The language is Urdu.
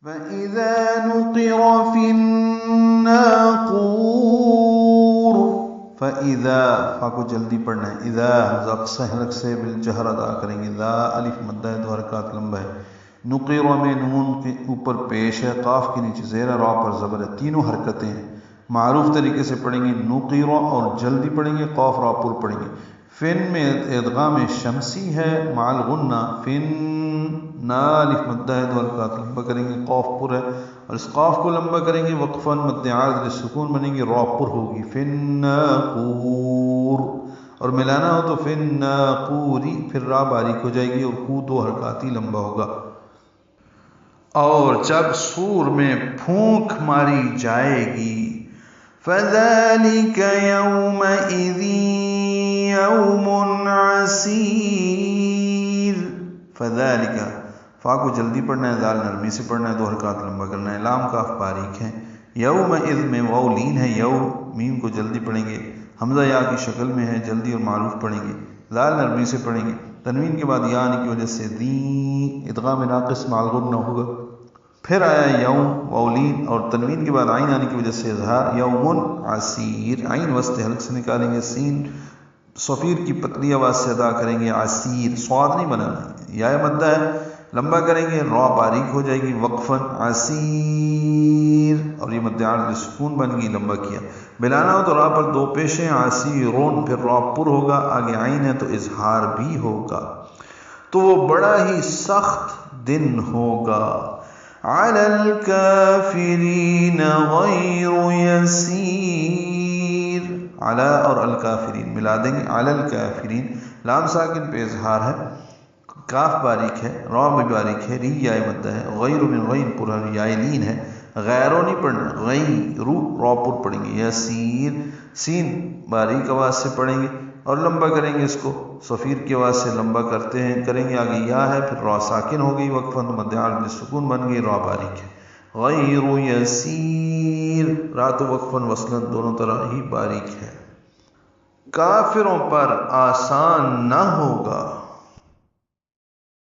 فَإِذَا نُقِرَ فِي النَّاقُورِ، فَإِذَا فا کو جلدی پڑھنا ہے، اذا حمزہ حلق سے بالجہر ادا کریں گے، ذا الف مدہ ہے، دو حرکات لمبا ہے، نقیر میں نون کے اوپر پیش ہے، قاف کے نیچے زیر ہے، را پر زبر ہے، تینوں حرکتیں ہیں، معروف طریقے سے پڑھیں گے نقیر اور جلدی پڑھیں گے، قاف را پر پڑھیں گے۔ فن میں ادغام شمسی ہے مع الغنہ، فن نا الف مدہ ہے، دو حرکات لمبا کریں گے، قاف پر ہے اور اس قاف کو لمبا کریں گے، وقفاً مد عارض للسکون بنیں گے، را پر ہوگی، فن ناقور، اور ملانا ہو تو فن ناقوری، پھر را باریک ہو جائے گی اور کو دو حرکات ہی لمبا ہوگا۔ اور جب سور میں پھونک ماری جائے گی، فَذَلِكَ يَوْمَئِذٍ يَوْمٌ عَسِيرٌ، فَذَلِكَ فا کو جلدی پڑھنا ہے، ذال نرمی سے پڑھنا ہے، دو حرکات لمبا کرنا ہے، لام کاف باریک ہے، یومئذ میں واو لین ہے، یو میم کو جلدی پڑھیں گے، حمزہ یا کی شکل میں ہے، جلدی اور معروف پڑھیں گے، ذال نرمی سے پڑھیں گے، تنوین کے بعد یا آنے کی وجہ سے دی ادغام ناقص مع الغنہ ہوگا، پھر آیا یوم واولین اور تنوین کے بعد عین آنے کی وجہ سے اظہار، یوم عسیر، عین وسط حلق سے نکالیں گے، سین صفیر کی پتلی آواز سے ادا کریں گے، عسیر، صاد نہیں بنانا، یا مدہ ہے، لمبا کریں گے، را باریک ہو جائے گی، وقفاً عسیر، اور یہ مد عارض سکون بن گئی، لمبا کیا، ملانا ہو تو را پر دو پیشیں، عسیرون، پھر را پر ہوگا، آگے عین ہے تو اظہار بھی ہوگا، تو وہ بڑا ہی سخت دن ہوگا، علی الکافرین غیر یسیر، علی اور الکافرین ملا دیں گے، علی الکافرین، لام ساکن پہ اظہار ہے، کاف باریک ہے، را بھی باریک ہے، ری یا مدہ ہے، غیر من غین پورا یا لین ہے، غیروں نہیں پڑھنا، غیر را پر پڑھیں گے، یسیر، سین باریک آواز سے پڑھیں گے اور لمبا کریں گے، اس کو صفیر کی آواز سے لمبا کریں گے، آگے یا ہے، پھر را ساکن ہو گئی، وقفاً مد عارض سکون بن گئی، را باریک ہے، غیر یسیر، را تو وقفاً وصلاً دونوں طرح ہی باریک ہے، کافروں پر آسان نہ ہوگا،